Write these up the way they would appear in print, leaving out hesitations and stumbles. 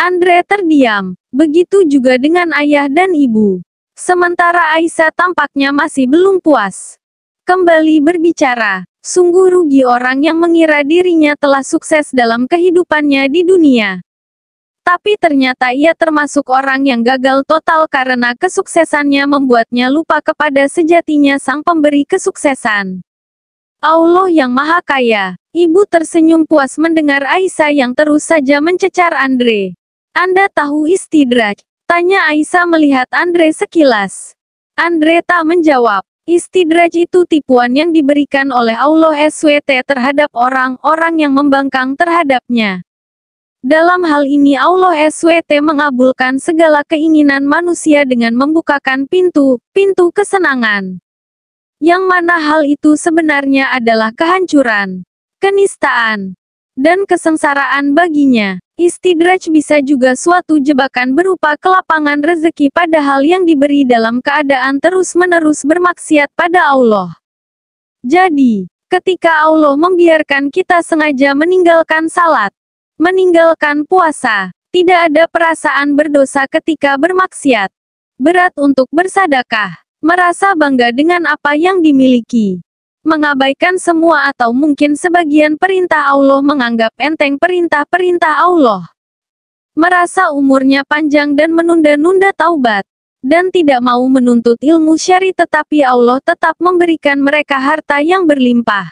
Andre terdiam. Begitu juga dengan ayah dan ibu. Sementara Aisyah tampaknya masih belum puas. Kembali berbicara. Sungguh rugi orang yang mengira dirinya telah sukses dalam kehidupannya di dunia. Tapi ternyata ia termasuk orang yang gagal total karena kesuksesannya membuatnya lupa kepada sejatinya sang pemberi kesuksesan. Allah yang Maha Kaya. Ibu tersenyum puas mendengar Aisyah yang terus saja mencecar Andre. Anda tahu istidraj? Tanya Aisyah melihat Andre sekilas. Andre tak menjawab. Istidraj itu tipuan yang diberikan oleh Allah SWT terhadap orang-orang yang membangkang terhadapnya. Dalam hal ini Allah SWT mengabulkan segala keinginan manusia dengan membukakan pintu kesenangan. Yang mana hal itu sebenarnya adalah kehancuran, kenistaan, dan kesengsaraan baginya. Istidraj bisa juga suatu jebakan berupa kelapangan rezeki padahal yang diberi dalam keadaan terus-menerus bermaksiat pada Allah. Jadi, ketika Allah membiarkan kita sengaja meninggalkan salat, meninggalkan puasa, tidak ada perasaan berdosa ketika bermaksiat. Berat untuk bersedekah, merasa bangga dengan apa yang dimiliki. Mengabaikan semua atau mungkin sebagian perintah Allah, menganggap enteng perintah-perintah Allah. Merasa umurnya panjang dan menunda-nunda taubat. Dan tidak mau menuntut ilmu syar'i tetapi Allah tetap memberikan mereka harta yang berlimpah.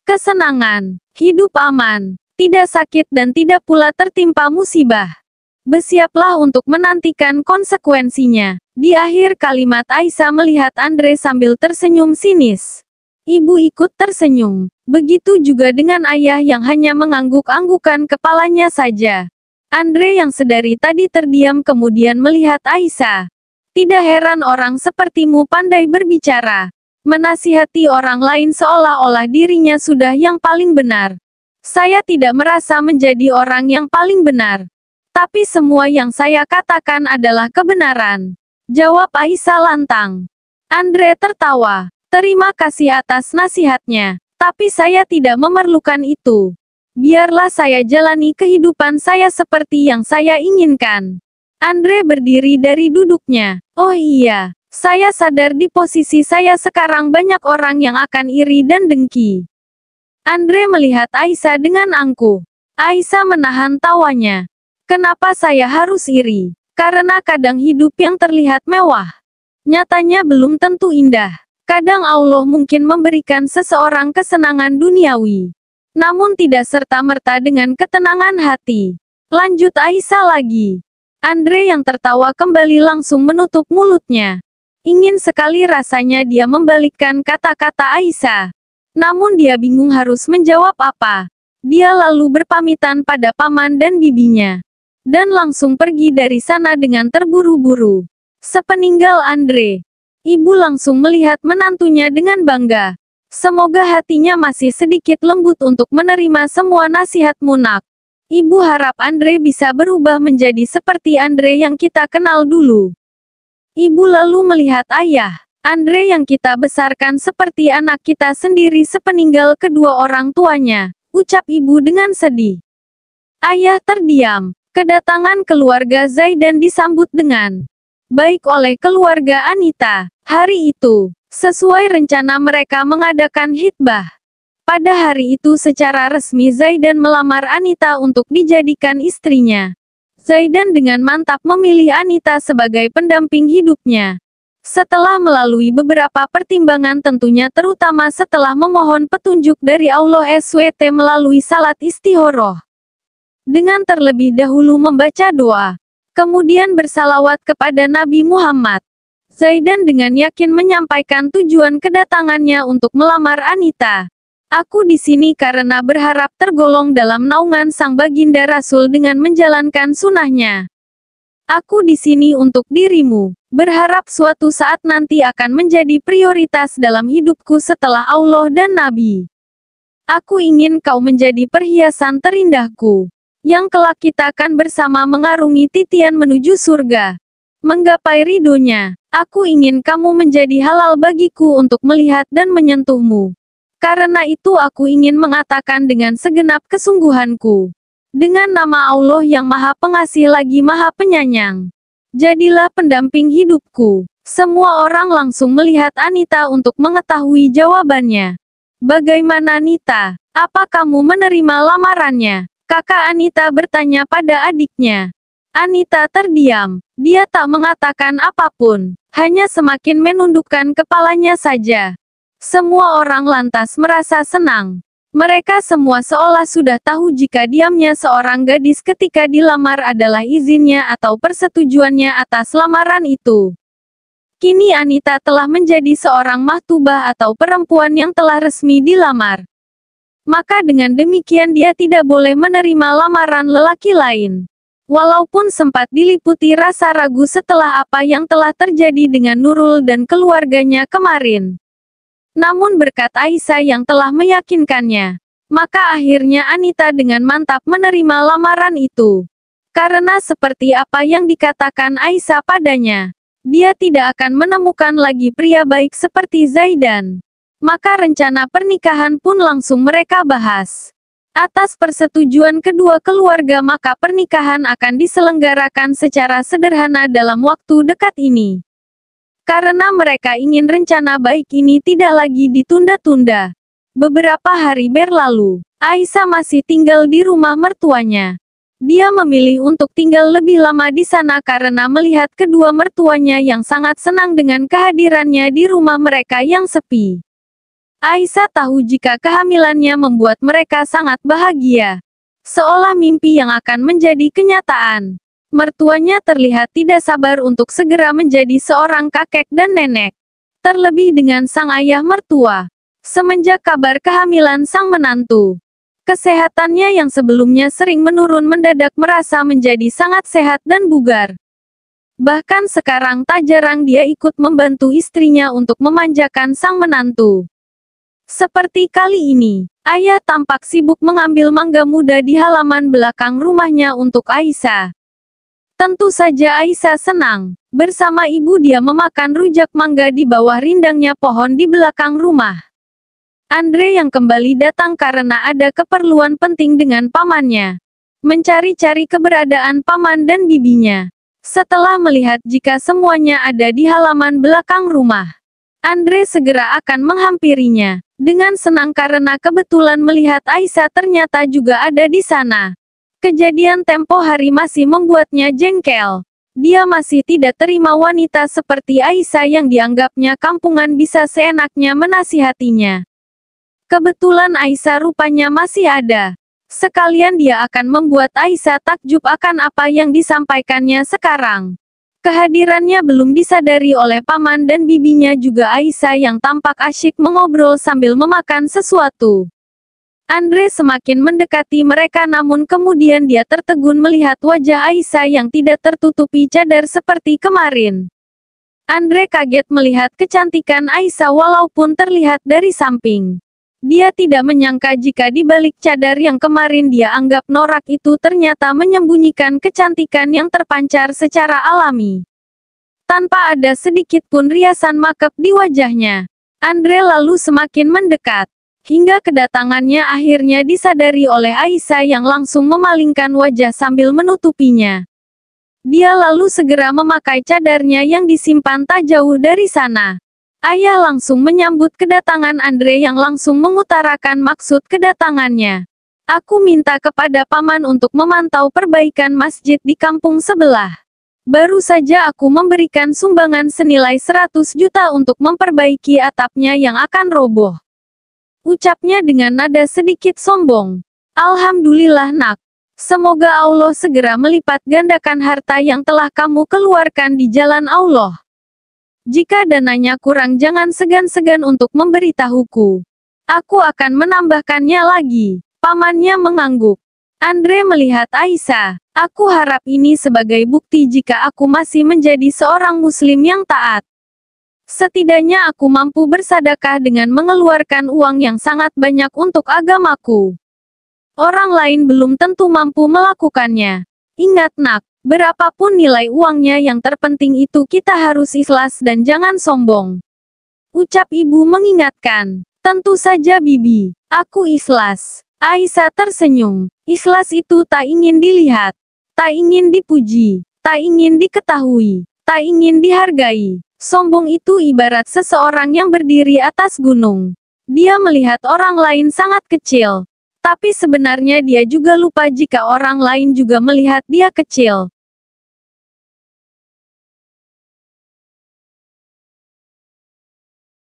Kesenangan, hidup aman, tidak sakit dan tidak pula tertimpa musibah. Bersiaplah untuk menantikan konsekuensinya. Di akhir kalimat Aisyah melihat Andre sambil tersenyum sinis. Ibu ikut tersenyum. Begitu juga dengan ayah yang hanya mengangguk-anggukan kepalanya saja. Andre yang sedari tadi terdiam kemudian melihat Aisyah. Tidak heran orang sepertimu pandai berbicara. Menasihati orang lain seolah-olah dirinya sudah yang paling benar. Saya tidak merasa menjadi orang yang paling benar. Tapi semua yang saya katakan adalah kebenaran. Jawab Aisyah lantang. Andre tertawa. Terima kasih atas nasihatnya. Tapi saya tidak memerlukan itu. Biarlah saya jalani kehidupan saya seperti yang saya inginkan. Andre berdiri dari duduknya. Oh iya, saya sadar di posisi saya sekarang banyak orang yang akan iri dan dengki. Andre melihat Aisyah dengan angkuh. Aisyah menahan tawanya. Kenapa saya harus iri? Karena kadang hidup yang terlihat mewah, nyatanya belum tentu indah. Kadang Allah mungkin memberikan seseorang kesenangan duniawi, namun tidak serta-merta dengan ketenangan hati. Lanjut Aisyah lagi. Andre yang tertawa kembali langsung menutup mulutnya. Ingin sekali rasanya dia membalikkan kata-kata Aisyah. Namun dia bingung harus menjawab apa. Dia lalu berpamitan pada paman dan bibinya. Dan langsung pergi dari sana dengan terburu-buru. Sepeninggal Andre, ibu langsung melihat menantunya dengan bangga. Semoga hatinya masih sedikit lembut untuk menerima semua nasihatmu nak. Ibu harap Andre bisa berubah menjadi seperti Andre yang kita kenal dulu. Ibu lalu melihat ayah. Andre yang kita besarkan seperti anak kita sendiri sepeninggal kedua orang tuanya, ucap ibu dengan sedih. Ayah terdiam. Kedatangan keluarga Zaidan disambut dengan baik oleh keluarga Anita. Hari itu, sesuai rencana mereka mengadakan khitbah. Pada hari itu secara resmi Zaidan melamar Anita untuk dijadikan istrinya. Zaidan dengan mantap memilih Anita sebagai pendamping hidupnya. Setelah melalui beberapa pertimbangan tentunya terutama setelah memohon petunjuk dari Allah SWT melalui salat istikharah. Dengan terlebih dahulu membaca doa, kemudian bersalawat kepada Nabi Muhammad. Zaidan dengan yakin menyampaikan tujuan kedatangannya untuk melamar Anita. Aku di sini karena berharap tergolong dalam naungan sang baginda Rasul dengan menjalankan sunnahnya. Aku di sini untuk dirimu, berharap suatu saat nanti akan menjadi prioritas dalam hidupku setelah Allah dan Nabi. Aku ingin kau menjadi perhiasan terindahku, yang kelak kita akan bersama mengarungi titian menuju surga. Menggapai ridhonya, aku ingin kamu menjadi halal bagiku untuk melihat dan menyentuhmu. Karena itu aku ingin mengatakan dengan segenap kesungguhanku. Dengan nama Allah yang Maha Pengasih lagi Maha Penyayang. Jadilah pendamping hidupku. Semua orang langsung melihat Anita untuk mengetahui jawabannya. Bagaimana Anita? Apa kamu menerima lamarannya? Kakak Anita bertanya pada adiknya. Anita terdiam. Dia tak mengatakan apapun. Hanya semakin menundukkan kepalanya saja. Semua orang lantas merasa senang. Mereka semua seolah sudah tahu jika diamnya seorang gadis ketika dilamar adalah izinnya atau persetujuannya atas lamaran itu. Kini Anita telah menjadi seorang mahtubah atau perempuan yang telah resmi dilamar. Maka dengan demikian dia tidak boleh menerima lamaran lelaki lain. Walaupun sempat diliputi rasa ragu setelah apa yang telah terjadi dengan Nurul dan keluarganya kemarin. Namun berkat Aisyah yang telah meyakinkannya, maka akhirnya Anita dengan mantap menerima lamaran itu. Karena seperti apa yang dikatakan Aisyah padanya, dia tidak akan menemukan lagi pria baik seperti Zaidan. Maka rencana pernikahan pun langsung mereka bahas. Atas persetujuan kedua keluarga maka pernikahan akan diselenggarakan secara sederhana dalam waktu dekat ini. Karena mereka ingin rencana baik ini tidak lagi ditunda-tunda. Beberapa hari berlalu, Aisyah masih tinggal di rumah mertuanya. Dia memilih untuk tinggal lebih lama di sana karena melihat kedua mertuanya yang sangat senang dengan kehadirannya di rumah mereka yang sepi. Aisyah tahu jika kehamilannya membuat mereka sangat bahagia. Seolah mimpi yang akan menjadi kenyataan. Mertuanya terlihat tidak sabar untuk segera menjadi seorang kakek dan nenek. Terlebih dengan sang ayah mertua. Semenjak kabar kehamilan sang menantu, kesehatannya yang sebelumnya sering menurun mendadak merasa menjadi sangat sehat dan bugar. Bahkan sekarang tak jarang dia ikut membantu istrinya untuk memanjakan sang menantu. Seperti kali ini, ayah tampak sibuk mengambil mangga muda di halaman belakang rumahnya untuk Aisyah. Tentu saja Aisyah senang. Bersama ibu dia memakan rujak mangga di bawah rindangnya pohon di belakang rumah. Andre yang kembali datang karena ada keperluan penting dengan pamannya. Mencari-cari keberadaan paman dan bibinya. Setelah melihat jika semuanya ada di halaman belakang rumah, Andre segera akan menghampirinya. Dengan senang karena kebetulan melihat Aisyah ternyata juga ada di sana. Kejadian tempo hari masih membuatnya jengkel. Dia masih tidak terima wanita seperti Aisyah yang dianggapnya kampungan bisa seenaknya menasihatinya. Kebetulan Aisyah rupanya masih ada. Sekalian dia akan membuat Aisyah takjub akan apa yang disampaikannya sekarang. Kehadirannya belum disadari oleh paman dan bibinya juga Aisyah yang tampak asyik mengobrol sambil memakan sesuatu. Andre semakin mendekati mereka namun kemudian dia tertegun melihat wajah Aisyah yang tidak tertutupi cadar seperti kemarin. Andre kaget melihat kecantikan Aisyah walaupun terlihat dari samping. Dia tidak menyangka jika di balik cadar yang kemarin dia anggap norak itu ternyata menyembunyikan kecantikan yang terpancar secara alami. Tanpa ada sedikit pun riasan makeup di wajahnya. Andre lalu semakin mendekat. Hingga kedatangannya akhirnya disadari oleh Aisyah yang langsung memalingkan wajah sambil menutupinya. Dia lalu segera memakai cadarnya yang disimpan tak jauh dari sana. Ayah langsung menyambut kedatangan Andre yang langsung mengutarakan maksud kedatangannya. Aku minta kepada paman untuk memantau perbaikan masjid di kampung sebelah. Baru saja aku memberikan sumbangan senilai 100 juta untuk memperbaiki atapnya yang akan roboh. Ucapnya dengan nada sedikit sombong. Alhamdulillah nak. Semoga Allah segera melipat gandakan harta yang telah kamu keluarkan di jalan Allah. Jika dananya kurang jangan segan-segan untuk memberitahuku. Aku akan menambahkannya lagi. Pamannya mengangguk. Andre melihat Aisyah. Aku harap ini sebagai bukti jika aku masih menjadi seorang muslim yang taat. Setidaknya aku mampu bersedekah dengan mengeluarkan uang yang sangat banyak untuk agamaku. Orang lain belum tentu mampu melakukannya. Ingat nak, berapapun nilai uangnya yang terpenting itu kita harus ikhlas dan jangan sombong. Ucap ibu mengingatkan. Tentu saja bibi, aku ikhlas. Aisyah tersenyum. Ikhlas itu tak ingin dilihat, tak ingin dipuji, tak ingin diketahui, tak ingin dihargai. Sombong itu ibarat seseorang yang berdiri atas gunung. Dia melihat orang lain sangat kecil. Tapi sebenarnya dia juga lupa jika orang lain juga melihat dia kecil.